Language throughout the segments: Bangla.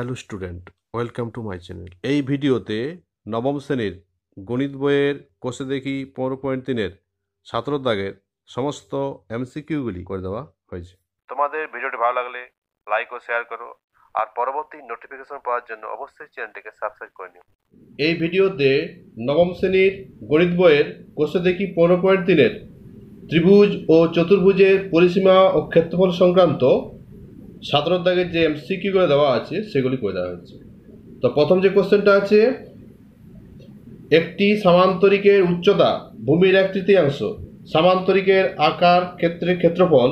Hello student, welcome to my channel. এই ভিডিওতে নবম শ্রেণীর গণিত বইয়ের কোষে দেখি 15.3-এর 17 দাগের সমস্ত এমসিকিউগুলি করে দেওয়া হয়েছে। তোমাদের ভিডিওটি ভালো লাগলে লাইক ও শেয়ার করো, আর পরবর্তী নোটিফিকেশন পাওয়ার জন্য অবশ্যই চ্যানেলটিকে সাবস্ক্রাইব করে নিও। এই ভিডিওতে নবম শ্রেণীর গণিত বইয়ের কোষে দেখি 15.3-এর ত্রিভুজ ও চতুর্ভুজের পরিসীমা ও ক্ষেত্রফল সংক্রান্ত 17 দাগের যে এমসিকিউগুলো দেওয়া আছে সেগুলি করে দেওয়া হয়েছে। তো প্রথম যে কোশ্চেনটা আছে, একটি সামান্তরিকের উচ্চতা ভূমির 1/3, সামান্তরিকের আকার ক্ষেত্রের ক্ষেত্রফল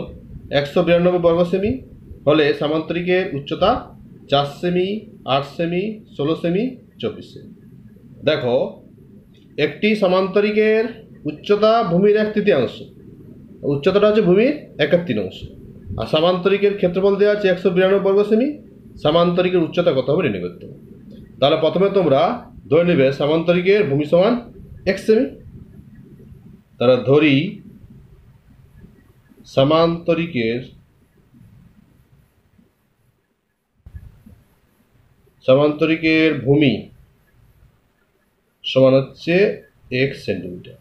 192 বর্গ সেমি হলে সামান্তরিকের উচ্চতা 4 সেমি, 8 সেমি, 16 সেমি, 24 সেমি। দেখো, একটি সামান্তরিকের উচ্চতা ভূমির 1/3, উচ্চতাটা হচ্ছে ভূমির 1/3, আর সামান্তরিকের ক্ষেত্রফল দেওয়া আছে 192 বর্গ সেমি। সামান্তরিকের উচ্চতা কত হবে নির্ণয় করতে হবে। তাহলে প্রথমে তোমরা ধরে নেবে সামান্তরিকের ভূমি সমান 1 সেমি। তাহলে ধরি সামান্তরিকের ভূমি সমান হচ্ছে 1 সেন্টিমিটার।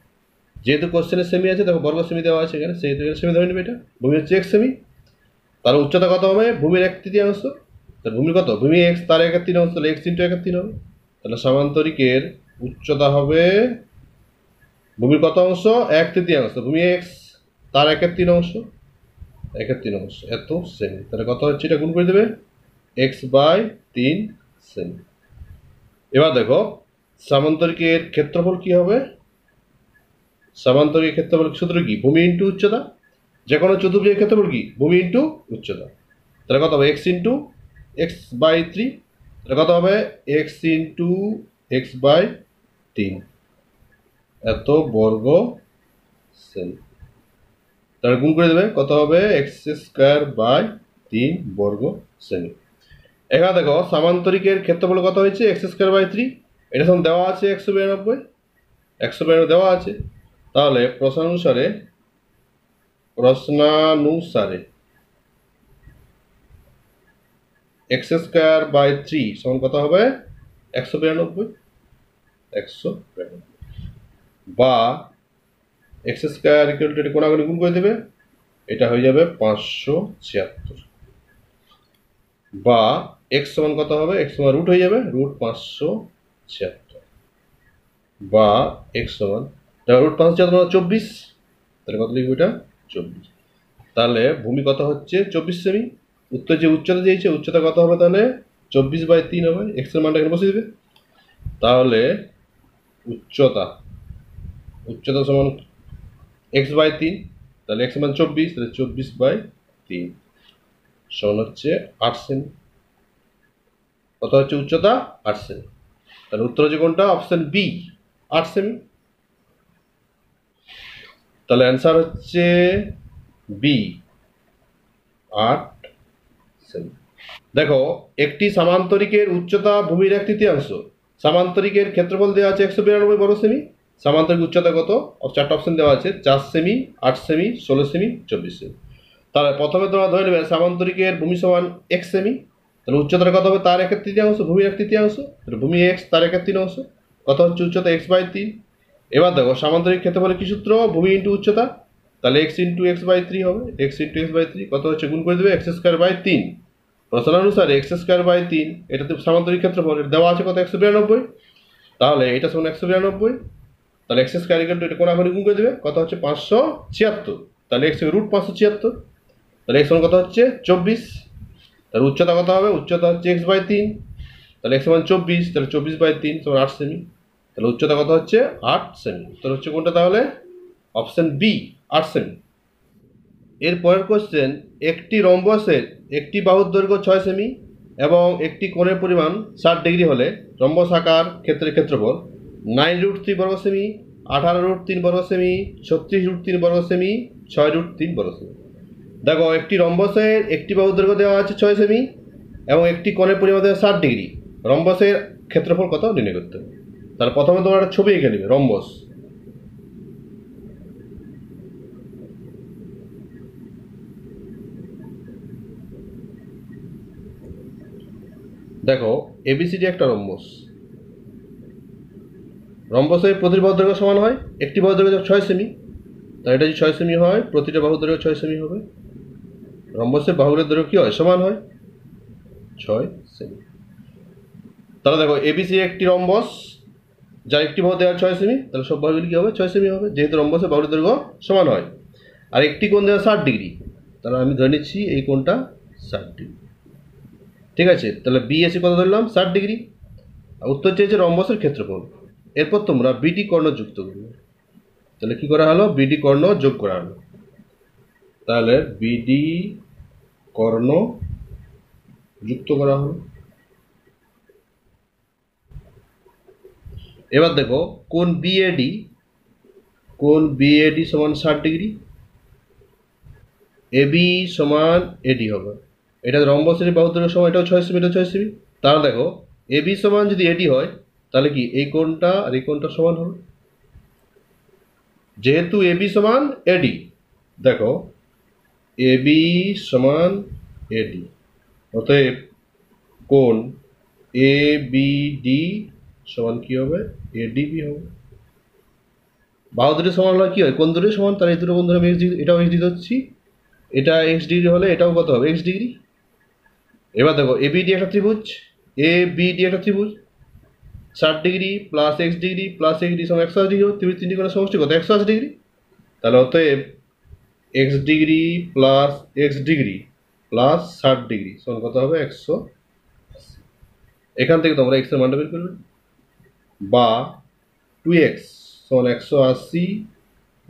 যেহেতু কোশ্চেনে সেমি আছে, দেখো বর্গ সেমি দেওয়া আছে এখানে, সেহেতু সেমি ধরে নেবে। এটা ভূমি হচ্ছে 1 সেমি। তার উচ্চতা কত হবে? ভূমির 1/3। তাহলে ভূমি কত? ভূমি x, তার 1/3, তাহলে x × 1/3 হবে। তাহলে সামান্তরিকের উচ্চতা হবে ভূমির কত অংশ? 1/3। ভূমি x, তার 1/3, এত সেমি। তাহলে কত হচ্ছে? এটা গুণ করে দেবে x/3 সেমি। এবার দেখো সামান্তরিকের ক্ষেত্রফল কি হবে। সামান্তরিকের ক্ষেত্রফল সূত্র কি? ভূমি ইন্টু উচ্চতা। যে কোনো চতুর্ভুজের ক্ষেত্রফল কি? ভূমি ইন্টু উচ্চতা। তাহলে কত হবে? x × x/3। তাহলে কত হবে? x × x/3 এত বর্গ সেমি। তাহলে গুণ করে দেবে, কত হবে? x²/3 বর্গ সেমি। এখানে দেখো সামান্তরিকের ক্ষেত্রফল কত হয়েছে? x²/3। এটা সমান দেওয়া আছে 192 দেওয়া আছে। তাহলে প্রশ্নানুসারে x²/3 সমান কত হবে? 192 বা x² এটা কোনাগুনি গুণ করে দেবে, এটা হয়ে যাবে 576। বা x সমান কত হবে? x সমান রুট হয়ে যাবে, √576। বা x সমান √576 মানে 24। তাহলে কত লিখবো? এটা 24। তাহলে ভূমি কত হচ্ছে? 24 সেমি। উত্তর যে উচ্চতা দিয়েছে, উচ্চতা কত হবে? তাহলে 24/3 হবে। x এর মানটা এখানে বসিয়ে দেবে। তাহলে উচ্চতা সমান x/3। তাহলে x সমান 24, তাহলে 24/3 সমান হচ্ছে 8 সেমি। কত হচ্ছে উচ্চতা? 8 সেমি। তাহলে উত্তর হচ্ছে কোনটা? অপশন বি, 8 সেমি। তাহলে অ্যান্সার হচ্ছে বি, 8 সেমি। দেখো, একটি সামান্তরিকের উচ্চতা ভূমির 1/3, সামান্তরিকের ক্ষেত্রফল দেওয়া আছে 192 বর্গ সেমি। সামান্তরিক উচ্চতা কত? 4টা অপশন দেওয়া আছে, 4 সেমি, 8 সেমি, 16 সেমি, 24 সেমি। তাহলে প্রথমে তোমরা ধরে নেবে সামান্তরিকের ভূমি সমান 1 সেমি। তাহলে উচ্চতাটা কত হবে? তার 1/3, ভূমির 1/3। ভূমি x, তার 1/3, কত হচ্ছে উচ্চতা? x/3। এবার দেখো সামান্তরিক ক্ষেত্রফলের কি সূত্র? ভূমি ইন্টু উচ্চতা। তাহলে x × x/3 হবে। x × x/3 কত হচ্ছে? গুণ করে দেবে x²/3। প্রশ্নানুসারে x²/3 এটা তো সামান্তরিক ক্ষেত্রফল, এটা দেওয়া আছে কত? 192। তাহলে এটা সমান 192। তাহলে x² এটা কোনাকুনি গুণ করে দেবে, কত হচ্ছে? 576। তাহলে x √576। তাহলে x সমান কত হচ্ছে? 24। তাহলে উচ্চতা কত হবে? উচ্চতা হচ্ছে x/3। তাহলে x সমান 24, তাহলে 24/3 সমান 8 সেমি। তাহলে উচ্চতা কত হচ্ছে? 8 সেমি। উত্তর হচ্ছে কোনটা তাহলে? অপশন বি, 8 সেমি। এর পরের কোশ্চেন, একটি রম্বসের একটি বাহুর দৈর্ঘ্য 6 সেমি এবং একটি কোণের পরিমাণ 60 ডিগ্রি হলে রম্বস আকার ক্ষেত্রের ক্ষেত্রফল 9√3 বর্গ সেমি, 18√3 বর্গ সেমি, 36√3 বর্গ সেমি, 6√3 বর্গ সেমি। দেখো, একটি রম্বসের একটি বাহুর দৈর্ঘ্য দেওয়া আছে 6 সেমি এবং একটি কোণের পরিমাণ দেওয়া 60 ডিগ্রি। রম্বসের ক্ষেত্রফল কত নির্ণয় করতে হবে। তাহলে প্রথমে তোমরা একটা ছবি এঁকে নেবে রম্বস। দেখো এবিসিডি একটা রম্বস, রম্বসের প্রতিটি বাহুর দৈর্ঘ্য সমান হয়, একটি বাহুর দৈর্ঘ্য 6 সেমি, তাই এটা যদি 6 সেমি হয় প্রতিটা বাহুর দৈর্ঘ্য 6 সেমি হবে। রম্বসের বাহুগুলোর দৈর্ঘ্য কি হয়? সমান হয়, 6 সেমি। তাহলে দেখো এবিসি একটি রম্বস যার একটি বাহু দেওয়া 6 সেমি, তাহলে সব বাহুগুলি কি হবে? 6 সেমি হবে, যেহেতু রম্বসের বাহুর দৈর্ঘ্য সমান হয়। আর একটি কোণ দেওয়া 60 ডিগ্রি, তাহলে আমি ধরে নিচ্ছি এই কোণটা 60 ডিগ্রি। ঠিক আছে, তাহলে বিএসি কত ধরলাম? 60 ডিগ্রি। উত্তর চেয়েছে রম্বসের ক্ষেত্রফল। এরপর তোমরা বিডি কর্ণ যুক্ত করবে। তাহলে কি করা হলো? বিডি কর্ণ যোগ করা হলো। তাহলে বিডি কর্ণ যুক্ত করা হলো। এবার দেখো কোণ বিএডি, কোণ বিএডি সমান 60 ডিগ্রি, এবি সমান এডি হবে। এটা রম্বসের বাহুর দৈর্ঘ্য সমান, এটাও 6 সেমি, এটাও 6 সেমি। তাহলে দেখো এবি সমান যদি এডি হয় তাহলে কি এই কোণটা আর এই কোণটা সমান হবে। যেহেতু এবি সমান এডি, দেখো এবি সমান এডি, অতএব কোণ এ বি ডি সমান কি হবে? এডিবি হবে। বাহু দুটো সমান হলে কি হয়? কোণ দুটো সমান, তাহলে এই দুটো কোণ ধরে আমি এক্স ডিগ্রি, এটাও এক্স ডিগ্রি ধরছি, এটা এক্স ডিগ্রি হলে এটাও কত হবে? X degree. এবার দেখো এবিডি একটা ত্রিভুজ, এ বিডি একটা ত্রিভুজ, 60 degree plus x degree plus x degree সমান 180 ডিগ্রি হবে। ত্রিভুজ তিনটি কোণের সমষ্টি কত? 180 ডিগ্রি। তাহলে অতএব x degree plus x degree plus 60 degree সমান কত হবে? 180। এখান থেকে তোমরা এক্স এর মানটা বের করবে, বা 2x সমান 180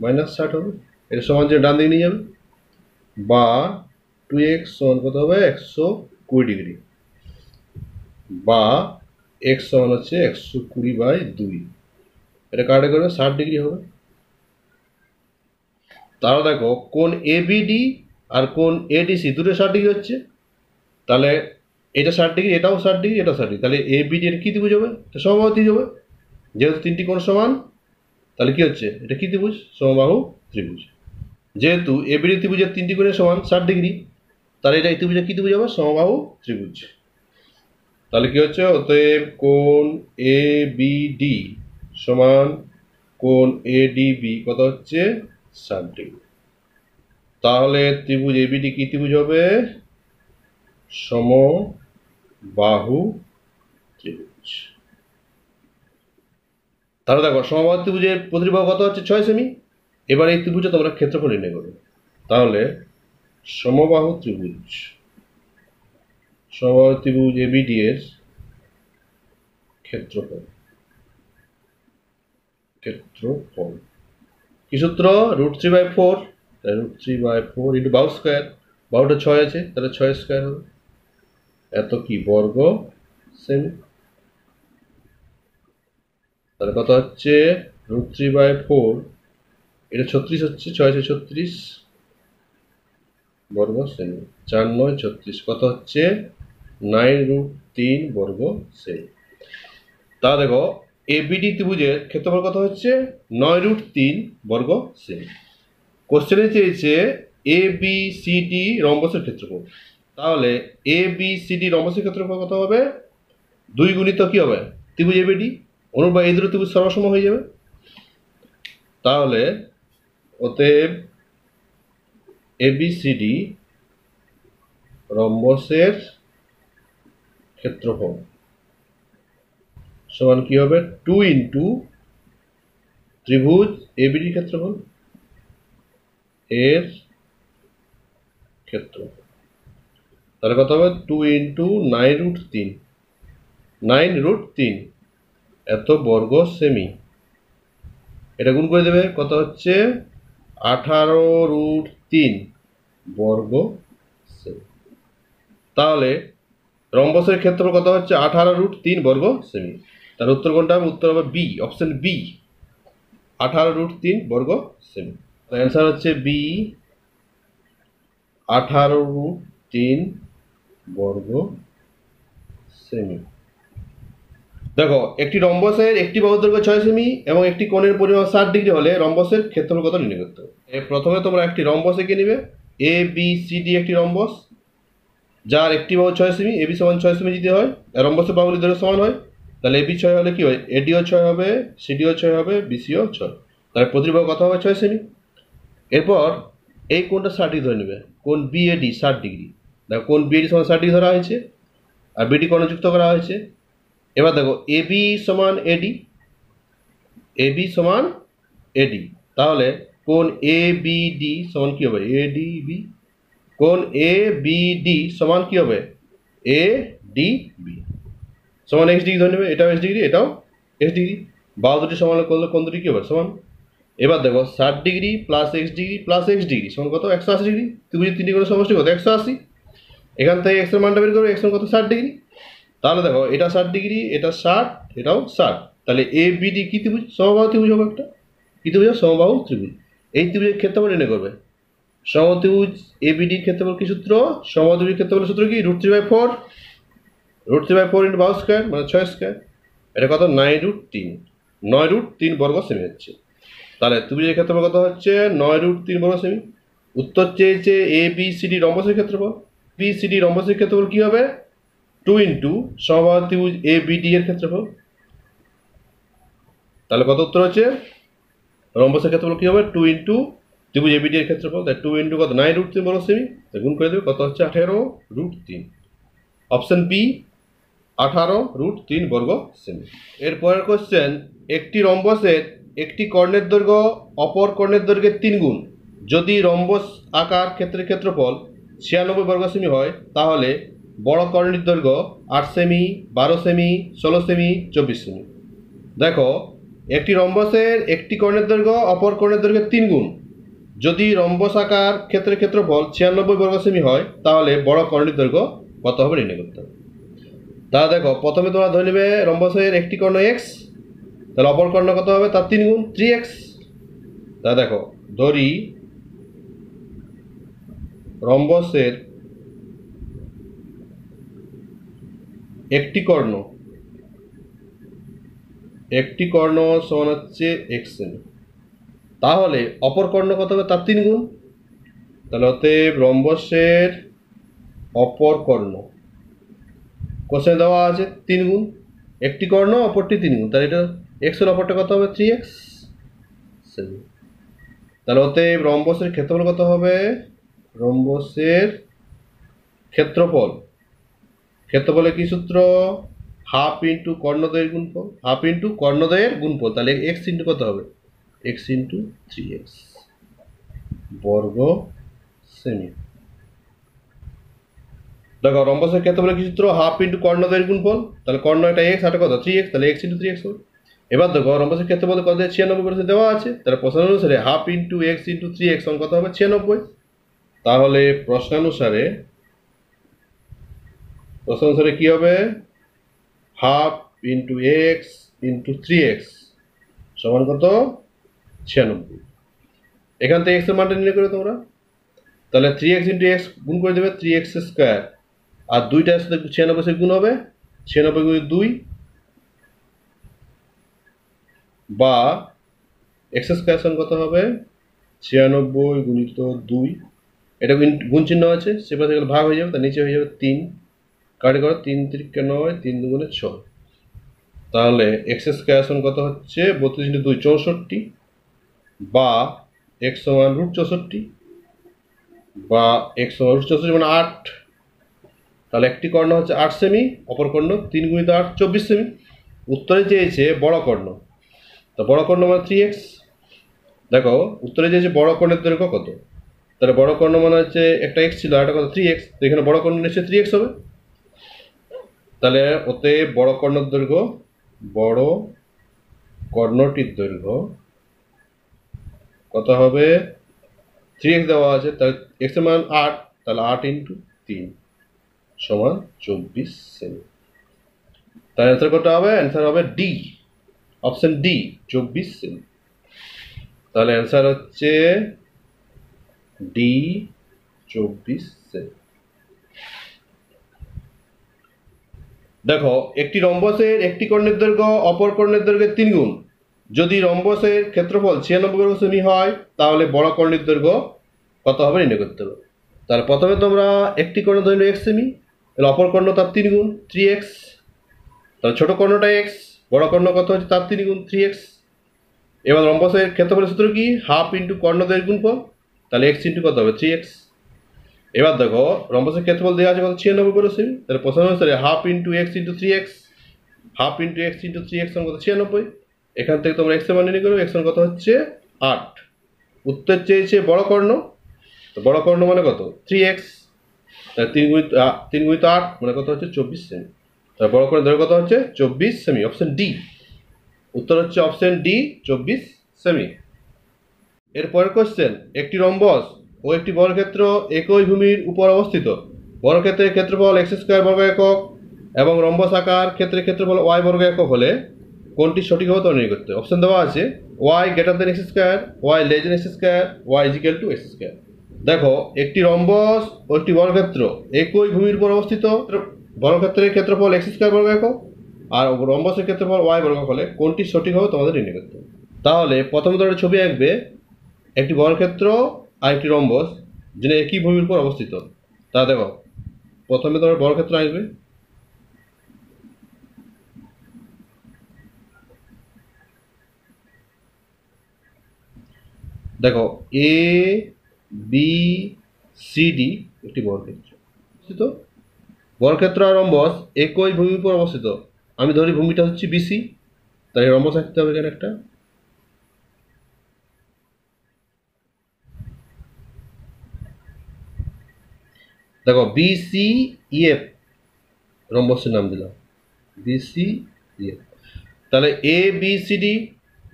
মাইনাস 60 হবে। এটা সমান যে ডান দিকে নিয়ে যাবে, বা 2x সমান কত হবে? 120 ডিগ্রি, বা x সমান হচ্ছে 120/2। এটা কাটে করে 60 ডিগ্রি হবে। তাহলে দেখো কোণ এবিডি আর কোণ এডিসি দুটো 60 ডিগ্রি হচ্ছে, তাহলে এটা 60 ডিগ্রি, এটাও 60 ডিগ্রি, এটাও 60 ডিগ্রি, তাহলে এবিডি এটা কি ত্রিভুজ হবে? এটা সমবাহু ত্রিভুজ হবে। যেহেতু তিনটি কোণ সমান, তাহলে কি হচ্ছে? এটা কি ত্রিভুজ? সমবাহু ত্রিভুজ। যেহেতু এবিডি ত্রিভুজের তিনটি কোণের সমান 60 ডিগ্রি, তাহলে এটা এই ত্রিভুজের কি ত্রিভুজ হবে? সমবাহু ত্রিভুজ। তাহলে কি হচ্ছে? অতএব কোণ এ বিডি সমান কোণ এডিবি কত হচ্ছে? 60 ডিগ্রি। তাহলে ত্রিভুজ এবিডি কি ত্রিভুজ হবে? সমবাহু ত্রিভুজ। তাহলে দেখো সমবাহু ত্রিভুজের প্রতিটি বাহু কত হচ্ছে? 6 সেমি। এবার এই ত্রিভুজে তোমরা ক্ষেত্রফল নির্ণয় করবে। তাহলে সমবাহু ত্রিভুজ, সমবাহু ত্রিভুজ এবিডি এর ক্ষেত্রফল, ক্ষেত্রফল কি সূত্র? √3/4, √3/4 ইন্টু বাহু স্কোয়ার, বাহুটা 6 আছে, তাহলে 6 স্কোয়ার হবে, এত কি বর্গ সেমি। তাহলে কত হচ্ছে? √3/4, এটা 36 হচ্ছে, 6 আছে 36 বর্গ সেমি, 4 9 36, কত হচ্ছে? 9√3 বর্গ সেমি। তা দেখো এবিডি ত্রিভুজের ক্ষেত্রফল কত হচ্ছে? 9√3 বর্গ সেমি। কোশ্চেনে চেয়েছে এ বি সি ডি রম্বসের ক্ষেত্রফল। তাহলে এ বি সি ডি রম্বসের ক্ষেত্রফল কত হবে? 2 গুণিত কি হবে? ত্রিভুজ এবিডি, অনুরূপ এই দুটো ত্রিভুজ সমান হয়ে যাবে। তাহলে অতএব এবিসিডি রম্বসের ক্ষেত্রফল সমান কি হবে? 2 ইন্টু ত্রিভুজ এবিডি ক্ষেত্রফল এর ক্ষেত্রফল। তাহলে কত হবে? 2 ইন্টু 9√3, 9√3 এত বর্গ সেমি। এটা গুণ করে দেবে, কত হচ্ছে? 18√3 বর্গ সেমি। তাহলে রম্বসের ক্ষেত্রফল কত হচ্ছে? 18√3 বর্গ সেমি। তার উত্তর কোনটা হবে? উত্তর হবে বি, অপশন বি, 18√3 বর্গ সেমি। অ্যান্সার হচ্ছে বি, 18√3 বর্গ সেমি। দেখো একটি রম্বসের একটি বাহুর দৈর্ঘ্য 6 সেমি এবং একটি কোণের পরিমাপ 60 ডিগ্রি হলে রম্বসের ক্ষেত্রফল কত নির্ণয় করতে হবে। প্রথমে তোমরা একটি রম্বস এঁকে নিবে। এ বি সি ডি একটি রম্বস, যার একটি বাহু 6 সেমি, এবি সমান 6 সেমি যদি হয়, রম্বসের বাহুগুলি দৈর্ঘ্য সমান হয়, তাহলে এবি 6 হলে কি হয়, এডিও 6 হবে, সিডিও 6 হবে, বিসিও 6। তাহলে প্রতিটি বাহু কত হবে, 6 সেমি। এরপর এই কোণটা 60 ডিগ্রি ধরে নেবে, কোণ বিএডি 60 ডিগ্রি। দেখো কোণ বিএডি সমান 60 ডিগ্রি ধরা হয়েছে, আর বিডি কোণ যুক্ত করা হয়েছে। এবার দেখো এবি সমান এডি, এবি সমান এডি, তাহলে কোণ এ বিডি সমান কি হবে, এডিবি। কোণ এ বিডি সমান কি হবে, এ ডিবি সমান এক্স ডিগ্রি ধরে নেবে, এটাও এক্স ডিগ্রি, এটাও এক্স ডিগ্রি। বাহু দুটি সমান করলে কোণ দুটি কি হবে, সমান। এবার দেখো 60 degree plus x degree plus x degree সমান কত, 180 ডিগ্রি। ত্রিভুজের তিনটি কোণের সমষ্টি কত, 180। এখান থেকে এক্স এর মানটা বের করবে, এক্স এর কত, 60 ডিগ্রি। তাহলে দেখো এটা 60 ডিগ্রি, এটা 60, এটাও 60। তাহলে এ বিডি কি ত্রিভুজ, সমবাহু ত্রিভুজ হবে একটা। কি ত্রিভুজ, সমবাহু ত্রিভুজ। এই ত্রিভুজের ক্ষেত্রফল নির্ণয় করবে। সমত্রিভুজ এবিডি ক্ষেত্রফল কি সূত্র, সমত্রিভুজ ক্ষেত্রফলের সূত্র কি, √3/4, √3/4 ইন্টু বাহু স্কয়ার মানে 6 স্কয়ার। এটা কত, 9√3, 9√3 বর্গ সেমি হচ্ছে। তাহলে ত্রিভুজের ক্ষেত্রফল কত হচ্ছে, 9√3 বর্গ সেমি। উত্তর চেয়েছে এ বি সি ডি রম্বসের ক্ষেত্রফল। বি সি ডি রম্বসের ক্ষেত্রফল কি হবে, 2 ইন্টু সমবাহু ত্রিভুজ এ বিডি এর ক্ষেত্রফল। তাহলে কত উত্তর হচ্ছে, রম্বসের ক্ষেত্রফল কি হবে, 2 ইন্টু ত্রিভুজ এবিডি এর ক্ষেত্রফল, তাই 2 ইন্টু কত, 9√3 বর্গ সেমি, গুণ করে দেবে, কত হচ্ছে 18√3। অপশন বি 18√3 বর্গ সেমি। এরপরের কোশ্চেন, একটি রম্বসের একটি কর্ণের দৈর্ঘ্য অপর কর্ণের দৈর্ঘ্যের 3 গুণ যদি রম্বস আকার ক্ষেত্রের ক্ষেত্রফল 96 বর্গ সেমি হয়, তাহলে বড় কর্ণের দৈর্ঘ্য 8 সেমি, 12 সেমি, 16 সেমি, 24 সেমি। দেখো একটি রম্বসের একটি কর্ণের দৈর্ঘ্য অপর কর্ণের দৈর্ঘ্যের 3 গুণ যদি রম্বস আকার ক্ষেত্রের ক্ষেত্রফল 96 বর্গ সেমি হয়, তাহলে বড় কর্ণের দৈর্ঘ্য কত হবে নির্ণয় করতে হবে। তাহলে দেখো প্রথমে তোমরা ধরে নেবে রম্বসের একটি কর্ণ এক্স, তাহলে অপর কর্ণ কত হবে, তার 3 গুণ 3x। তাহলে দেখো ধরি রম্বসের একটি কর্ণ সমান হচ্ছে এক্স সেমি, তাহলে অপর কর্ণ কত হবে, তার 3 গুণ। তাহলে অতএব রম্বসের অপর কর্ণ কোশ্চেনে দেওয়া আছে 3 গুণ, একটি কর্ণ অপরটি 3 গুণ, তাহলে এটা এক্স এর অপরটা কত হবে, 3x সেমি। তাহলে অতএব রম্বসের ক্ষেত্রফল কত হবে, রম্বসের ক্ষেত্রফলের কি সূত্র, হাফ ইন্টু কর্ণদ্বয়ের গুণফল, হাফ ইন্টু কর্ণদ্বয়ের গুণফল। তাহলে এক্স ইন্টু কত হবে, এক্স ইন্টু 3x বর্গ সেমি। দেখো রম্বসের ক্ষেত্রফলের কি সূত্র, হাফ ইন্টু কর্ণদ্বয়ের গুণফল, তাহলে কর্ণ একটা এক্স, আটা কত 3x, তাহলে এক্স ইন্টু 3x হবে। এবার দেখো রম্বসের ক্ষেত্রফল কত, 96 দেওয়া আছে, তাহলে প্রশ্ন অনুসারে half into x into 3x কত হবে, 96। তাহলে প্রশ্নানুসারে কি হবে, half into x into 3x সমান কত, 96। এখান থেকে এক্স এর মানটা নির্ণয় করে তোমরা, তাহলে 3x ইন্টু এক্স গুণ করে দেবে, 3x স্কোয়ার, আর দুইটার সাথে 96 গুণ হবে, 96 গুণ 2, বা এক্স স্কোয়ার সমান কত হবে, 96 গুণিত 2, এটা গুণ চিহ্ন আছে, সেপাশে গেলে ভাগ হয়ে যাবে, তার নিচে হয়ে যাবে 3, কাটে করো 3 3 9, 3 2 6। তাহলে এক্স স্কোয়ার সমান কত হচ্ছে, 32 ইন্টু 2 64, বা এক্স সমান √64, বা এক্স সমান √64 মানে 8। তাহলে একটি কর্ণ হচ্ছে 8 সেমি, অপর কর্ণ 3 গুণিত 8 24 সেমি। উত্তরে চেয়েছে বড় কর্ণ, তা বড় কর্ণ মানে 3x। দেখো উত্তরে চেয়েছে বড় কর্ণের দৈর্ঘ্য কত, তাহলে বড় কর্ণ মানে হচ্ছে একটা এক্স ছিল, আর একটা কত 3x, তো এখানে বড় কর্ণ নিশ্চয়ই 3x হবে। তাহলে ওতে বড় কর্ণটির দৈর্ঘ্য কত হবে, 3x দেওয়া আছে, তাহলে x এর মান 8, তাহলে 8 ইন্টু 3 সমান 24 সেমি। তার অ্যান্সার কত হবে, অ্যান্সার হবে ডি, অপশন ডি 24 সেমি। তাহলে অ্যান্সার হচ্ছে ডি 24 সেমি। দেখো একটি রম্বসের একটি কর্ণের দৈর্ঘ্য অপর কর্ণের দৈর্ঘ্যের 3 গুণ যদি রম্বসের ক্ষেত্রফল 96 বর্গ সেমি হয়, তাহলে বড় কর্ণের দৈর্ঘ্য কত হবে নির্ণয় করতে হবে। তাহলে প্রথমে তোমরা একটি কর্ণ ধরে নিও এক্স সেমি, তাহলে অপর কর্ণ তার 3 গুণ 3x, তাহলে ছোট কর্ণটা x, বড় কর্ণ কত হচ্ছে তার 3 গুণ 3x। এবার রম্বসের ক্ষেত্রফলের সূত্র কি, হাফ ইন্টু কর্ণদের গুণফল, তাহলে x ইন্টু কত হবে 3x। এবার দেখো রম্বসের ক্ষেত্রফল দেওয়া আছে কত 96 সেমি, তাহলে প্রশ্ন অনুসারে half into x into 3x, half into x into 3x কত 96। এখান থেকে তোমরা এক্স এর মান নির্ণয় করো, এক্স এর কত হচ্ছে 8। উত্তর চেয়েছে বড় কর্ণ, তো বড় কর্ণ মানে কত 3x, তাহলে 3 গুণিত 8 মানে কত হচ্ছে 24 সেমি। তাহলে বড় কর্ণ দৈর্ঘ্য কত হচ্ছে 24 সেমি, অপশন ডি। উত্তর হচ্ছে অপশন ডি 24 সেমি। এরপরের কোশ্চেন, একটি রম্বস ও একটি বর্গক্ষেত্র একই ভূমির উপর অবস্থিত। বর্গক্ষেত্রের ক্ষেত্রফল x স্কয়ার বর্গ একক এবং রম্বস আকার ক্ষেত্রের ক্ষেত্রফল y বর্গ একক হলে কোনটি সঠিক হবে তা নির্ণয় করতে হবে। অপশন দেওয়া আছে y greater than x square, y less than x square, y is equal to x square. দেখো একটি রম্বস ও একটি বর্গক্ষেত্র একই ভূমির উপর অবস্থিত। বর্গক্ষেত্রের ক্ষেত্রফল x স্কয়ার বর্গ একক আর রম্বসের ক্ষেত্রফল y বর্গ হলে কোনটি সঠিক হবে তোমাদের নির্ণয় করতে হবে। তাহলে প্রথমে তোমরা ছবি আঁকবে, একটি বর্গক্ষেত্র আর একটি রম্বস যেটা একই ভূমির উপর অবস্থিত। তা দেখো প্রথমে তোমরা বর্গক্ষেত্র আঁকবে, দেখো এ বি সি ডি একটি বর্গক্ষেত্র অবস্থিত। বর্গক্ষেত্র আর রম্বস একই ভূমির উপর অবস্থিত। আমি ধরি ভূমিটা হচ্ছে বিসি, তাই রম্বস আঁকতে হবে এখানে একটা। দেখো বিসি ইএফ রম্বসের নাম দিলাম বিসি ইএফ। তাহলে এ বি সি ডি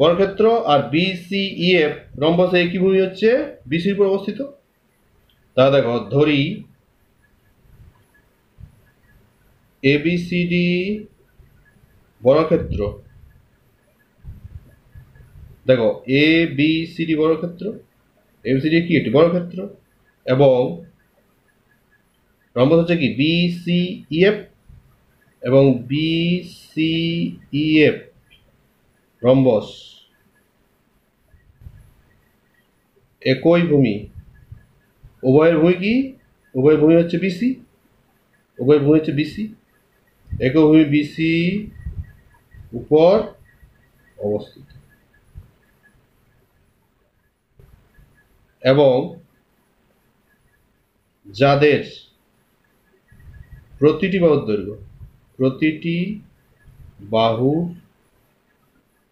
বর্গক্ষেত্র আর বিসি ইএফ রম্বসে একই ভূমি হচ্ছে বিসির উপর অবস্থিত। তাহলে দেখো ধরি এ বি সি ডি বর্গক্ষেত্র, দেখো এ বি সি ডি বর্গক্ষেত্র, এ বি সি ডি কি একটি বর্গক্ষেত্র এবং রম্বস হচ্ছে কি বিসি ইএফ এবং বিসি ইএফ রম্বস একই ভূমি। উভয়ের ভূমি কি, উভয়ের ভূমি হচ্ছে বিসি, উভয়ের ভূমি হচ্ছে বিসি, একই ভূমি বিসি উপর অবস্থিত এবং যাদের প্রতিটি বাহুর দৈর্ঘ্য, প্রতিটি বাহুর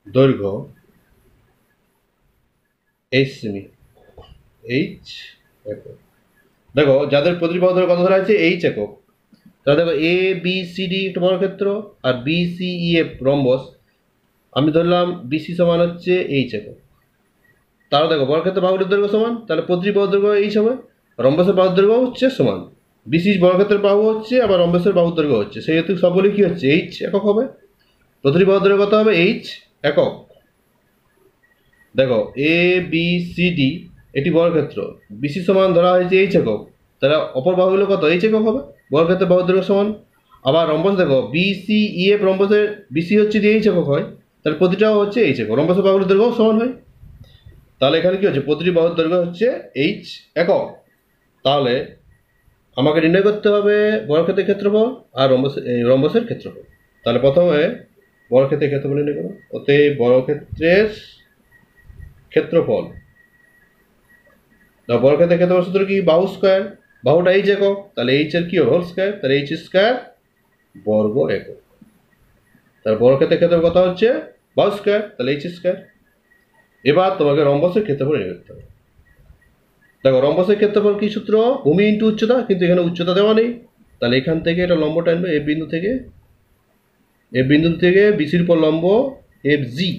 দৈর্ঘ্য এইচ সেমি, এইচ একক। দেখো যাদের প্রতিটি বাহুর দৈর্ঘ্য কত ধরা আছে এইচ একক। তাহলে দেখো এ বি সি ডি একটা বর্গক্ষেত্র আর B C E F rhombus, আমি ধরলাম বিসি সমান হচ্ছে এইচ একক। তাহলে দেখো বর্গক্ষেত্র বাহুর দৈর্ঘ্য সমান, তাহলে প্রতিটি বাহুর দৈর্ঘ্য এইচ হবে, রম্বসের বাহুর দৈর্ঘ্য হচ্ছে সমান। বিসি বর্গক্ষেত্রের বাহু হচ্ছে আবার রম্বসের বাহুর দৈর্ঘ্য হচ্ছে, সেই হেতু সবগুলি কি হচ্ছে এইচ একক হবে। প্রতিটি বাহুর দৈর্ঘ্য কত হবে এইচ একক। দেখো এ বি সি ডি এটি বর্গক্ষেত্র, বিসি সমান ধরা হয়েছে এইচ একক, তাহলে অপর বাহুগুলো কত এইচ একক হবে, বর্গক্ষেত্রের বাহুর দৈর্ঘ্য সমান। আবার রম্বস দেখো বিসি ই এফ রম্বসের বিসি হচ্ছে যদি এইচ একক হয়, তাহলে প্রতিটাও হচ্ছে এইচ একক, রম্বসের বাহুর দৈর্ঘ্য সমান হয়। তাহলে এখানে কি হচ্ছে প্রতিটি বাহুর দৈর্ঘ্য হচ্ছে এইচ একক। তাহলে আমাকে নির্ণয় করতে হবে বর্গক্ষেত্রের ক্ষেত্রফল আর রম্বসের ক্ষেত্রফল। তাহলে প্রথমে বর্গক্ষেত্রের ক্ষেত্রফল নির্ণয় করো। ওতে বর্গক্ষেত্রের ক্ষেত্রফল, বর্গক্ষেত্রের ক্ষেত্রফল সূত্র কি বাহু স্কয়ার, বাহুটা এইচ একক, তাহলে এইচ এর কি হবে হোল স্কয়ার, তাহলে এইচ স্কয়ার বর্গ একক। তাহলে বর্গক্ষেত্রের ক্ষেত্রফল কত হচ্ছে বাহু স্কয়ার, তাহলে এইচ স্কয়ার। এবার তোমাকে রম্বসের ক্ষেত্রফল নির্ণয় করতে হবে। দেখো রম্বসের ক্ষেত্রফল কি সূত্র, ভূমি ইন্টু উচ্চতা, কিন্তু এখানে উচ্চতা দেওয়া নেই। তাহলে এখান থেকে এটা লম্ব টানবে এ বিন্দু থেকে, এ বিন্দু থেকে বিসির উপর লম্ব এফ জি,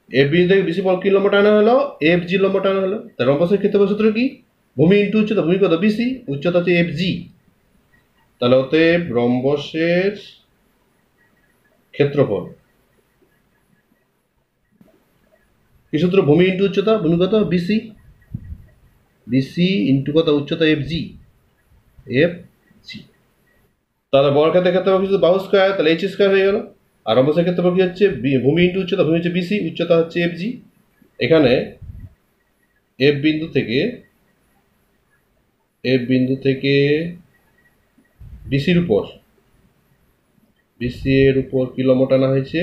এফ বিন্দু থেকে বিসির উপর কি লম্ব টানা হলো এফ জি লম্ব টানা হলো। তাহলে রম্বসের ক্ষেত্রফল সূত্র কি ভূমি ইন্টু উচ্চতা, ভূমি কত বিসি, উচ্চতা হচ্ছে এফ জি। তাহলে অতএব রম্বসের ক্ষেত্রফল কি সূত্র, ভূমি ইন্টু উচ্চতা, ভূমি কত বিসি, বিসি ইন্টু কত উচ্চতা এফ জি, এফ জি। তাহলে বর্গক্ষেত্রের ক্ষেত্রফল কিছু বাহু স্কয়ার, তাহলে এইচ স্কয়ার হয়ে গেল। আর রম্বসের ক্ষেত্রফল কি হচ্ছে ভূমি ইন্টু উচ্চতা, ভূমি হচ্ছে বিসি, উচ্চতা হচ্ছে এফ জি। এখানে এফ বিন্দু থেকে এফ বিন্দু থেকে বিসির উপর, বিসি এর উপর কি লম্ব টানা হয়েছে,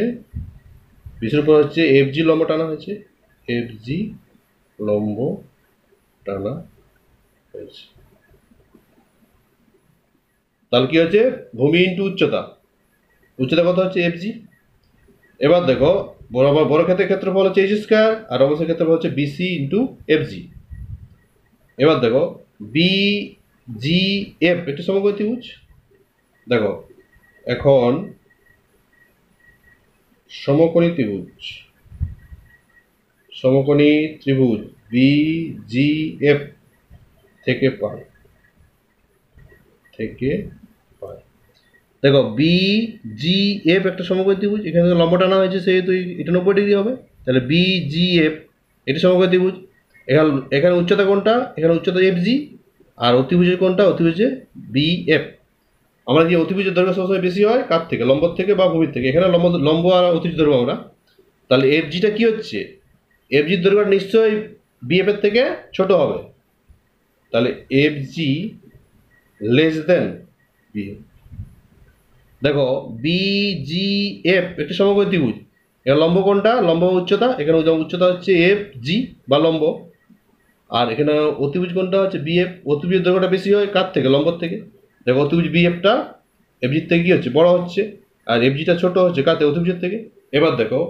বিসির উপর হচ্ছে এফ জি লম্ব টানা হয়েছে, এফ জি লম্ব টানা হয়েছে। তাহলে কি হচ্ছে, ভূমি ইন্টু উচ্চতা, উচ্চতা কত হচ্ছে এফ জি। এবার দেখো বরাবর বর্গক্ষেত্রের ক্ষেত্রফল হচ্ছে এইচ স্কয়ার আর রম্বসের ক্ষেত্রফল হচ্ছে বিসি ইন্টু এফ জি। এবার দেখো বি জি এফ একটি সমকোণী ত্রিভুজ। দেখো এখন সমকোণী ত্রিভুজ, সমকোণী ত্রিভুজ বি জি এফ থেকে পাই, থেকে পাই। দেখো বি জি এফ একটা সমকোণী ত্রিভুজ, এখানে লম্ব টানা হয়েছে সেহেতু এটা 90 ডিগ্রি হবে। তাহলে বি জি এফ এটি সমকোণী ত্রিভুজ। এখানে এখানে উচ্চতা কোনটা, এখানে উচ্চতা এফ জি, আর অতিভুজের কোনটা, অতিভুজে বি এফ। আমরা যে অতিভুজের দৈর্ঘ্য সবসময় বেশি হয় কার থেকে, লম্বর থেকে বা ভূমির থেকে। এখানে লম্ব আর অতিভুজ ধরবো আমরা। তাহলে এফ জিটা কি হচ্ছে, এফ জির দৈর্ঘ্য নিশ্চয়ই বিএফ এর থেকে ছোট হবে। তাহলে F G less than BF. দেখো বি জি এফ একটি সমকোণী ত্রিভুজ, এর লম্ব কোনটা, লম্ব উচ্চতা, এখানে উচ্চতা হচ্ছে এফ জি বা লম্ব, আর এখানে অতিভুজ কোনটা হচ্ছে বিএফ। অতিভুজের দৈর্ঘ্যটা বেশি হয় কার থেকে, লম্বর থেকে। দেখো অতিভুজ বিএফটা এফজির থেকে কি হচ্ছে, বড় হচ্ছে, আর এফজিটা ছোট হচ্ছে কাতে, অতিভুজের থেকে। এবার দেখো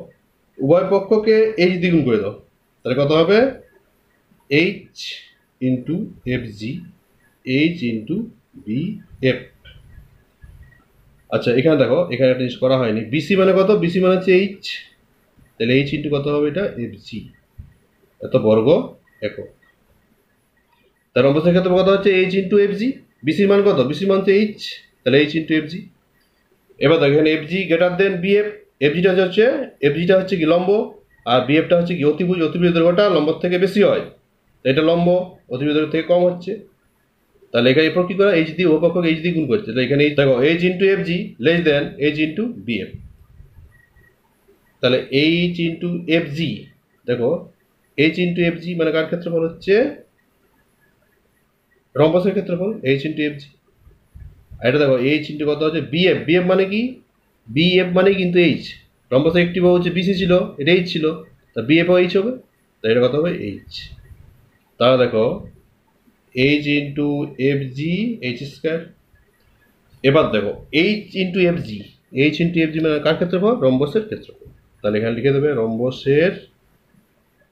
উভয় পক্ষকে এইচ দ্বিগুণ করে দাও, তাহলে কত হবে, H into F G, H into B F. আচ্ছা এখানে দেখো, এখানে একটা জিনিস করা হয়নি, বিসি মানে কত, বিসি মানে হচ্ছে এইচ, তাহলে এইচ ইন্টু কত হবে, এটা এফ জি, এত বর্গ একক। তার রম্বসের ক্ষেত্রে কত হচ্ছে এইচ ইন্টু এফ জি, বিসির মান কত, বিসির মান হচ্ছে এইচ, তাহলে এইচ ইন্টু এফ জি। এবার দেখো এখানে F G greater than BF, এফজিটা হচ্ছে, এফজিটা হচ্ছে কি লম্ব, আর বিএফটা হচ্ছে কি অতিভুজ, অতিভুজের দৈর্ঘ্যটা লম্বর থেকে বেশি হয়, এটা লম্ব, অতিভুজের দৈর্ঘ্য থেকে কম হচ্ছে। তাহলে এখানে এরপর কি করে, এইচ দিয়ে উভয়পক্ষকে এইচ দিয়ে গুণ করছে, তাহলে এখানে দেখো H into F G less than H into BF. তাহলে এইচ ইন্টু এফ জি, দেখো এইচ ইন্টু এফ জি মানে কার ক্ষেত্রফল হচ্ছে, রম্বসের ক্ষেত্রফল, এইচ ইন্টু এফ জি। আর এটা দেখো এইচ ইন্টু কত হচ্ছে বিএফ, বিএফ মানে কি, বিএফ মানে কিন্তু এইচ, রম্বসের একটি বাহু হচ্ছে বিসি ছিল, এটা এইচ ছিল, তা বিএফ এইচ হবে, তাই এটা কত হবে এইচ। তাহলে দেখো H into F G H square. এবার দেখো H into F G, H into F জি মানে কার ক্ষেত্রফল, রম্বসের ক্ষেত্রফল। তাহলে এখানে লিখে দেবে রম্বসের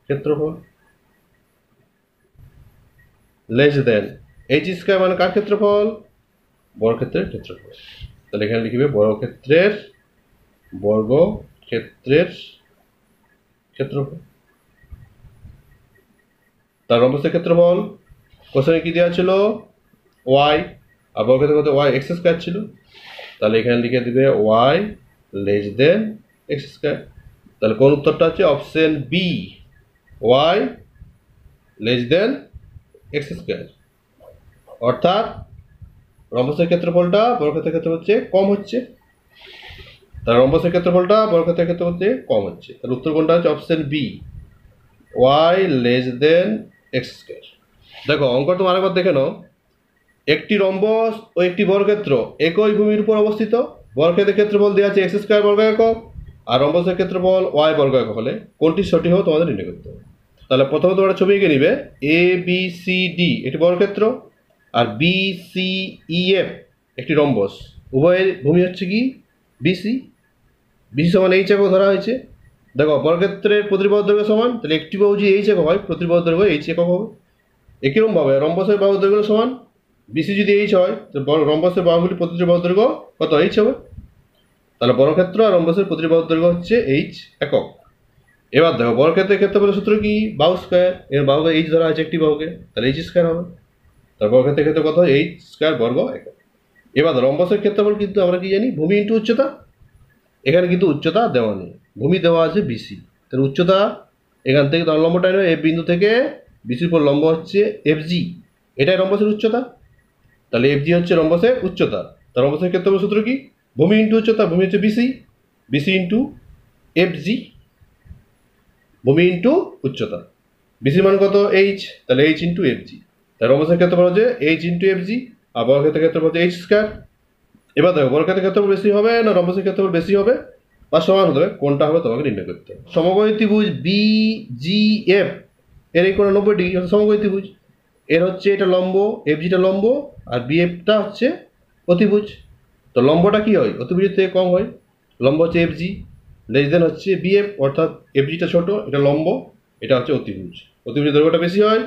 ক্ষেত্রফল লেস দেন এইচ স্কয়ার মানে কার ক্ষেত্রফল, বর্গক্ষেত্রের ক্ষেত্রফল। তাহলে এখানে লিখবে বর্গক্ষেত্রের ক্ষেত্রফল। তার রম্বসের ক্ষেত্রফল কোশ্চেনে কি দেওয়া ছিল, ওয়াই, আর বর্গক্ষেত্রের কত, ওয়াই এক্স স্কয়ার ছিল। তাহলে এখানে লিখে দিবে Y less than X square. তাহলে কোন উত্তরটা হচ্ছে option B, Y less than X square. অর্থাৎ রম্বসের ক্ষেত্রফলটা বর্গক্ষেত্রের ক্ষেত্রফল হচ্ছে কম হচ্ছে, তার রম্বসের ক্ষেত্রফলটা বর্গক্ষেত্রের ক্ষেত্রফল হচ্ছে কম হচ্ছে। তাহলে উত্তর কোনটা হচ্ছে option B, Y less than X square. দেখো অঙ্ক তুমি আরেকবার দেখে নাও, একটি রম্বস ও একটি বর্গক্ষেত্র একই ভূমির উপর অবস্থিত, বর্গক্ষেত্রের ক্ষেত্রফল দেওয়া আছে এক্স স্কয়ার বর্গ একক, আর রম্বসের ক্ষেত্রফল ওয়াই বর্গ একক হলে কোনটি সঠিক হবে তোমাদের নির্ণয় করতে হবে। তাহলে প্রথমে তোমরা ছবি এঁকে নিবে, এ বি সি ডি একটি বর্গক্ষেত্র, আর বি সি ই এফ একটি রম্বস, উভয়ের ভূমি হচ্ছে কি বিসি, বিসি সমান এইচ একক ধরা হয়েছে। দেখো বর্গক্ষেত্রের প্রতিটি বাহুর দৈর্ঘ্য সমান, তাহলে একটি বাহু যদি এইচ একক হয় প্রতিটি বাহুর দৈর্ঘ্য এইচ একক হবে। একইরকমভাবে রম্বসের বাহুর দৈর্ঘ্য সমান, বিসি যদি এইচ হয় তো রম্বসের বাহুগুলি প্রতিটি বাহুর দৈর্ঘ্য কত, এইচ হবে। তাহলে বর্গক্ষেত্র আর রম্বসের প্রতিটি বাহুর দৈর্ঘ্য হচ্ছে এইচ একক। এবার দেখো বর্গক্ষেত্রের ক্ষেত্রফলের সূত্র কি, বাহু স্কয়ার, এর বাহুকে এইচ ধরা হয়েছে একটি বাহুকে, তাহলে এইচ স্কয়ার হবে। তার বর্গক্ষেত্রের ক্ষেত্রে কত, এইচ স্কয়ার বর্গ একক। এবার রম্বসের ক্ষেত্রফল কিন্তু আমরা কি জানি, ভূমি ইন্টু উচ্চতা, এখানে কিন্তু উচ্চতা দেওয়া নেই, ভূমি দেওয়া আছে বিসি, তাহলে উচ্চতা এখান থেকে তার লম্বটা নেবে, এফ বিন্দু থেকে বিসির উপর লম্ব হচ্ছে এফ জি, এটাই রম্বসের উচ্চতা। তাহলে এফ জি হচ্ছে রম্বসের উচ্চতা, তার রম্বসের ক্ষেত্রফল সূত্র কি, ভূমি ইন্টু উচ্চতা, ভূমি হচ্ছে BC, BC into F G, ভূমি ইন্টু উচ্চতা, বিসির মান কত এইচ, তাহলে এইচ ইন্টু এফ জি। তাই রম্বসের ক্ষেত্রফল হচ্ছে এইচ ইন্টু এফ জি, আর বর্গক্ষেত্রের ক্ষেত্রফল হচ্ছে এইচ স্কোয়ার। এবার দেখো বর্গক্ষেত্রের ক্ষেত্রফল বেশি হবে না রম্বসের ক্ষেত্রফল বেশি হবে বা সমান হবে, কোনটা হবে তোমাকে নির্ণয় করতে হবে। সমকোণী ত্রিভুজ বি জি এফ এর এই কোণ 90 ডিগ্রি, সমকোণী ত্রিভুজ। এর হচ্ছে এটা লম্ব, এফ জিটা লম্ব, আর বিএফটা হচ্ছে অতিভুজ। তো লম্বটা কি হয়? অতিভুজের থেকে কম হয়। লম্ব হচ্ছে এফ জি, লেস দেন হচ্ছে বিএফ, অর্থাৎ এফ জিটা ছোট, এটা লম্ব, এটা হচ্ছে অতিভুজ। অতিভুজের দৈর্ঘ্যটা বেশি হয়।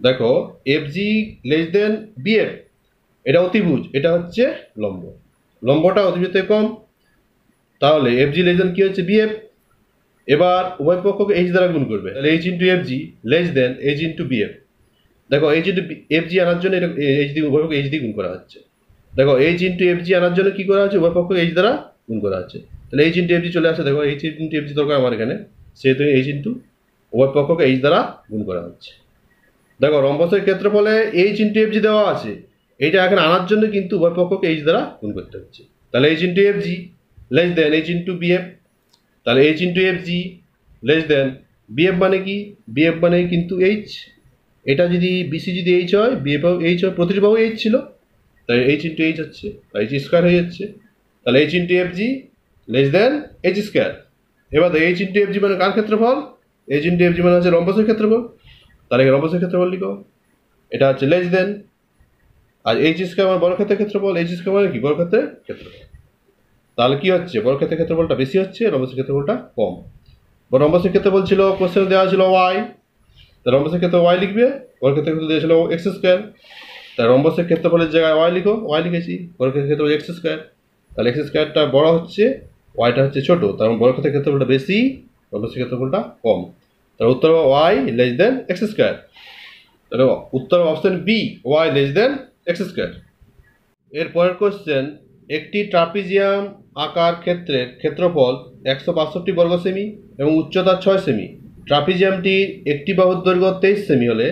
দেখো F G less than BF, এটা অতিভুজ, এটা হচ্ছে লম্ব, লম্বটা অতিভুজের থেকে কম। তাহলে এফ জি লেস দেন কি হচ্ছে বিএফ। এবার উভয় পক্ষকে এইচ দ্বারা গুণ করবে, তাহলে H into F G less than H into BF. দেখো এইচ ইন্টু এফ জি আনার জন্য এটা এইচ দিয়ে উভয় পক্ষকে এইচ দিয়ে গুণ করা হচ্ছে। দেখো এইচ ইন্টু এফ জি আনার জন্য কি করা হচ্ছে? উভয় পক্ষকে এইচ দ্বারা গুণ করা হচ্ছে। তাহলে এইচ ইন্টু এফ জি চলে আসে। দেখো এইচ ইন্টু এফ জি দরকার আমার এখানে, সেহেতু এইচ ইন্টু উভয় পক্ষকে এইচ দ্বারা গুণ করা হচ্ছে। দেখো রম্বসের ক্ষেত্রফলে এইচ ইন্টু এফ জি দেওয়া আছে, এইটা এখানে আনার জন্য কিন্তু উভয় পক্ষকে এইচ দ্বারা গুণ করতে হচ্ছে। তাহলে H into F G less than H into BF. তাহলে H into F G less than BF মানে কি? বিএফ মানে কিন্তু এইচ। এটা যদি বিসি যদি এইচ হয়, বিএফ এইচ হয়, প্রতিটি বাহু এইচ ছিল, তাই এইচ ইন্টু এইচ হচ্ছে, এইচ স্কোয়ার হয়ে যাচ্ছে। তাহলে H into F G less than H square. এবার এইচ ইন্টু এফ জি মানে কার ক্ষেত্রফল? এইচ ইন্টু এফ জি মানে হচ্ছে রম্বসের ক্ষেত্রফল। তাহলে রম্বসের ক্ষেত্রফল লিখো, এটা হচ্ছে লেস দেন, আর এইচ স্কোয়ার মানে বর্গক্ষেত্রের ক্ষেত্রফল। এইচ স্কোয়ার মানে কি? বর্গক্ষেত্রের ক্ষেত্রফল। তাহলে কি হচ্ছে? বর্গক্ষেত্রের ক্ষেত্রফলটা বেশি হচ্ছে, রম্বসের ক্ষেত্রফলটা কম। রম্বসের ক্ষেত্রফল ছিল, কোশ্চেনে দেওয়া ছিল ওয়াই, তা রম্বসের ক্ষেত্রে ওয়াই লিখবে। বর্গক্ষেত্রের ক্ষেত্রে দিয়েছিল এক্স স্কোয়ার, তাই রম্বসের ক্ষেত্রফলের জায়গায় ওয়াই লিখো, ওয়াই লিখেছি। বর্গক্ষেত্রের ক্ষেত্রফল এক্স স্কোয়ার, তাহলে এক্স স্কোয়ারটা বড় হচ্ছে, ওয়াইটা হচ্ছে ছোট, তার মানে বর্গক্ষেত্রের ক্ষেত্রফলটা বেশি, রম্বসের ক্ষেত্রফলটা কম। তাহলে উত্তর Y less than X square. তাহলে উত্তর option B, Y less than X square. এর পরের কোশ্চেন, একটি ট্রাপিজিয়াম আকার ক্ষেত্রের ক্ষেত্রফল 162 বর্গ সেমি এবং উচ্চতা 6 সেমি। ট্রাপিজিয়ামটির একটি বাহুর দৈর্ঘ্য 23 সেমি হলে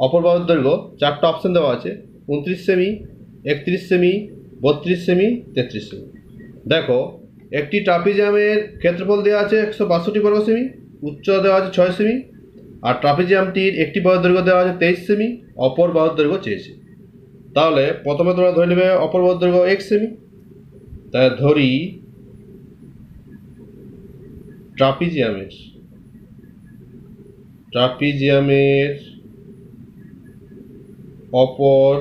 অপর বাহুর দৈর্ঘ্য, চারটা অপশন দেওয়া আছে, 29 সেমি, 31 সেমি, 32 সেমি, 33 সেমি। দেখো একটি ট্রাপিজিয়ামের ক্ষেত্রফল দেওয়া আছে 162 বর্গ সেমি, উচ্চতা দেওয়া আছে 6 সেমি, আর ট্রাপিজিয়ামটির একটি বাহুর দৈর্ঘ্য দেওয়া আছে 23 সেমি, অপর বাহুর দৈর্ঘ্য চেয়েছে। তাহলে প্রথমে তোমরা ধরে নেবে অপর বাহুর দৈর্ঘ্য এক্স সেমি। তাই ধরি ট্রাপিজিয়ামের অপর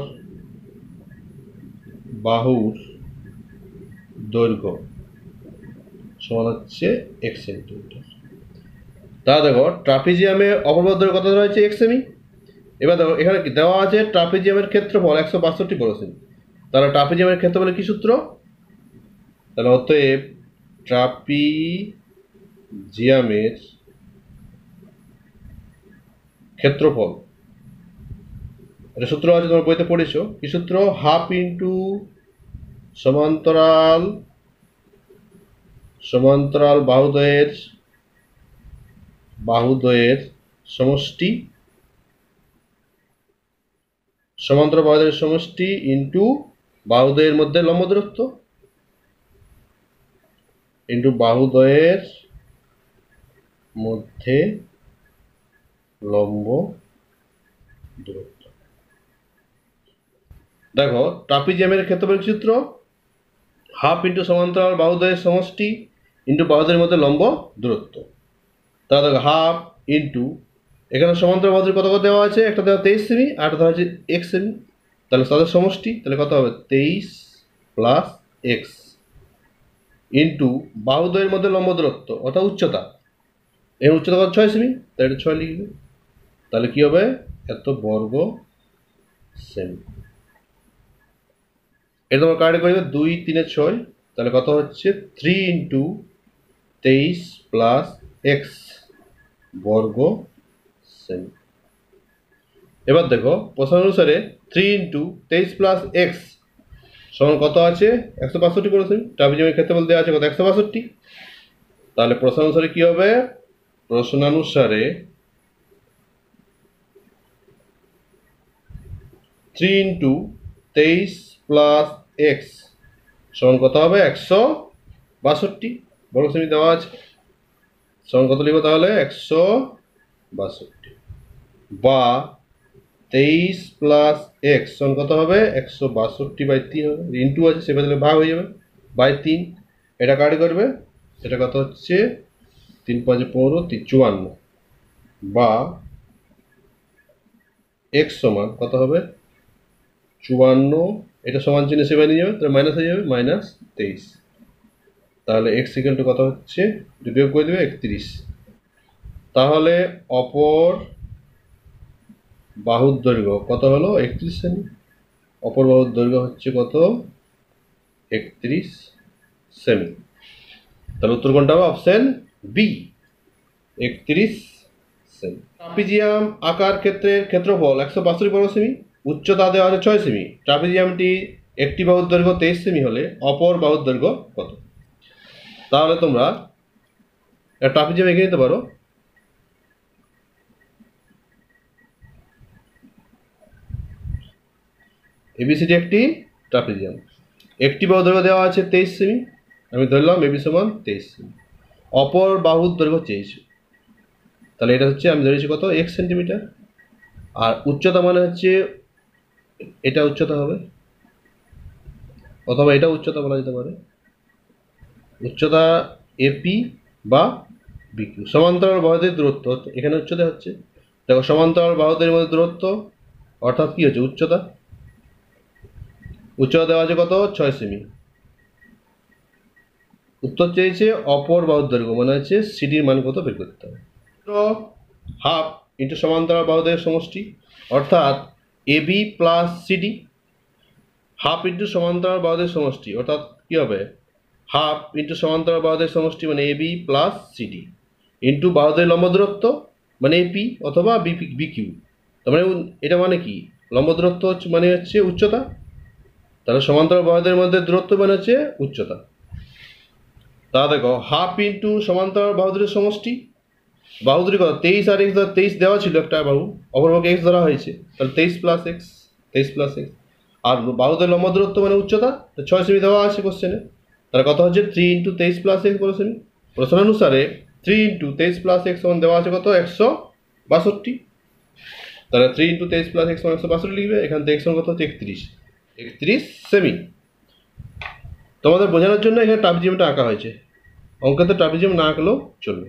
বাহুর দৈর্ঘ্য সমান হচ্ছে এক্স সেন্টিমিটার। তা দেখো ট্রাপিজিয়ামের অপর বাহুর দৈর্ঘ্য কত ধরা হয়েছে? X semi. এবার দেখো এখানে কি দেওয়া আছে? ট্রাপিজিয়ামের ক্ষেত্রফল 162 বর্গ সেমি। তাহলে ট্রাপিজিয়ামের ক্ষেত্রফলের কি সূত্র? তাহলে অতএব ট্রাপিজিয়ামের ক্ষেত্রফল, এটা সূত্র আছে, তোমার বইতে পড়েছো। কি সূত্র? হাফ ইন্টু সমান্তরাল বাহুদ্বয়ের সমষ্টি, সমান্তরাল বাহুদ্বয়ের সমষ্টি ইন্টু বাহুদ্বয়ের মধ্যে লম্ব দূরত্ব, ইন্টু বাহুদ্বয়ের মধ্যে লম্ব দূরত্ব। দেখো ট্রাপিজিয়ামের ক্ষেত্রফল সূত্র হাফ ইন্টু সমান্তরাল বাহুদ্বয়ের সমষ্টি ইন্টু বাহুদ্বয়ের মধ্যে লম্ব দূরত্ব। তাহলে দেখো হাফ ইন্টু, এখানে সমান্তরাল বাহুদ্বয় কত কত দেওয়া আছে? একটা দেওয়া 23 সেমি, আর একটা দেওয়া আছে এক্স সেমি। তাহলে তাদের সমষ্টি, তাহলে কত হবে? 23 প্লাস এক্স ইন্টু বাহুদ্বয়ের মধ্যে লম্ব দূরত্ব অর্থাৎ উচ্চতা। এর উচ্চতা কত? 6 সেমি, তাই এটা 6 লিখবে। তাহলে কি হবে? এত বর্গ সেমি। এটা তোমার কারেক্ট করবে 2 3 6, তাহলে কত হচ্ছে? 3 ইন্টু 23 প্লাস এক্স বর্গ সেমি। এবার দেখো প্রশ্ন অনুসারে 3 ইন্টু 23 প্লাস এক্স সমান কত আছে? 162 বর্গ সেমি। ট্রাপিজিয়ামের ক্ষেত্রফল দেওয়া আছে কত? 162। তাহলে প্রশ্ন অনুসারে কি হবে? প্রশ্নানুসারে 3 ইন্টু 23 প্লাস এক্স সমান কত হবে? 162 বর্গ সেমি দেওয়া আছে, সমান কত লিখবো তাহলে? 162 বা 23 প্লাস এক্স সমান কত হবে 162/3 হবে, ইন্টু আছে সে বদলে ভাগ হয়ে যাবে বাই 3। এটা কাট করবে, এটা কত হচ্ছে 3 5 15 54, বা এক্স সমান কত হবে 54, এটা সমান চিহ্ন সেভেন নিয়ে যাবে, তাহলে মাইনাস হয়ে যাবে -23। তাহলে এক্স ইকুয়াল টু কত হচ্ছে, বিয়োগ করে দেবে 31। তাহলে অপর বাহুর দৈর্ঘ্য কত হলো 31 সেমি। অপর বাহুর দৈর্ঘ্য হচ্ছে কত 31 সেমি। তাহলে উত্তর কোনটা হবে, অপশন বি 31 সেমি। ট্রাপিজিয়াম আকার ক্ষেত্রের ক্ষেত্রফল 162 বর্গ সেমি, উচ্চতা দেওয়া আছে 6 সেমি। ট্রাপিজিয়ামটি একটি বাহুর দৈর্ঘ্য 23 সেমি হলে অপর বাহুর দৈর্ঘ্য কত? তাহলে তোমরা ট্রাপিজিয়াম এঁকে নিতে পারো। এবিসিডি একটি ট্রাপিজিয়াম, একটি বাহুর দৈর্ঘ্য দেওয়া আছে 23 সেমি, আমি ধরলাম এবি সমান 23 সেমি। অপর বাহুর দৈর্ঘ্য চেয়েছি, তাহলে এটা হচ্ছে আমি ধরেছি কত 1 সেন্টিমিটার। আর উচ্চতা মানে হচ্ছে এটা উচ্চতা হবে, অথবা এটা উচ্চতা বলা যেতে পারে, উচ্চতা এপি বা বিকিউ। সমান্তরাল বাহুদের দূরত্ব এখানে উচ্চতা হচ্ছে, দেখো সমান্তরাল বাহুদের মধ্যে দূরত্ব অর্থাৎ কি হচ্ছে উচ্চতা। উচ্চতা দেওয়া আছে কত 6 সেমি। উত্তর চেয়েছে অপর বাহুর দৈর্ঘ্য, মানে হচ্ছে সিডির মান কত বের করতে হবে। তো হাফ ইন্টু সমান্তরাল বাহুদের সমষ্টি, অর্থাৎ AB plus CD. Half into সমান্তরাল বাহুদের সমষ্টি অর্থাৎ কি হবে, হাফ ইন্টু সমান্তরাল বাহুদের সমষ্টি মানে এবি প্লাস সিডি, ইন্টু বাহুদের লম্ব দূরত্ব মানে এপি অথবা বিকিউ। তার মানে এটা মানে কি, লম্ব দূরত্ব হচ্ছে মানে হচ্ছে উচ্চতা, তাহলে সমান্তরাল বাহুদের মধ্যে দূরত্ব মানে হচ্ছে উচ্চতা। তা দেখো হাফ ইন্টু সমান্তরাল বাহুদের সমষ্টি, বাহুদের কত 23 আর এক্স, 23 দেওয়া ছিল একটা বাহু, অপরপক্ষে এক্স ধরা হয়েছে, তাহলে 23 প্লাস এক্স, 23 প্লাস এক্স। আর বাহুদের লম্ব দূরত্ব মানে উচ্চতা 6 সেমি দেওয়া আছে কোশ্চেনে, তাহলে কত হচ্ছে 3 ইন্টু 23 প্লাস এক্স বড় সেমি। প্রশ্ন অনুসারে 3 ইন্টু 23 প্লাস এক্স সমান দেওয়া আছে কত 162, তাহলে 3 ইন্টু 23 প্লাস এক্স সমান 162 লিখবে। এখান থেকে এক্স সমান কত হচ্ছে 31 সেমি। তোমাদের বোঝানোর জন্য এখানে ট্রাপিজিয়ামটা আঁকা হয়েছে, অঙ্কতে ট্রাপিজিয়াম না আঁকলেও চলবে।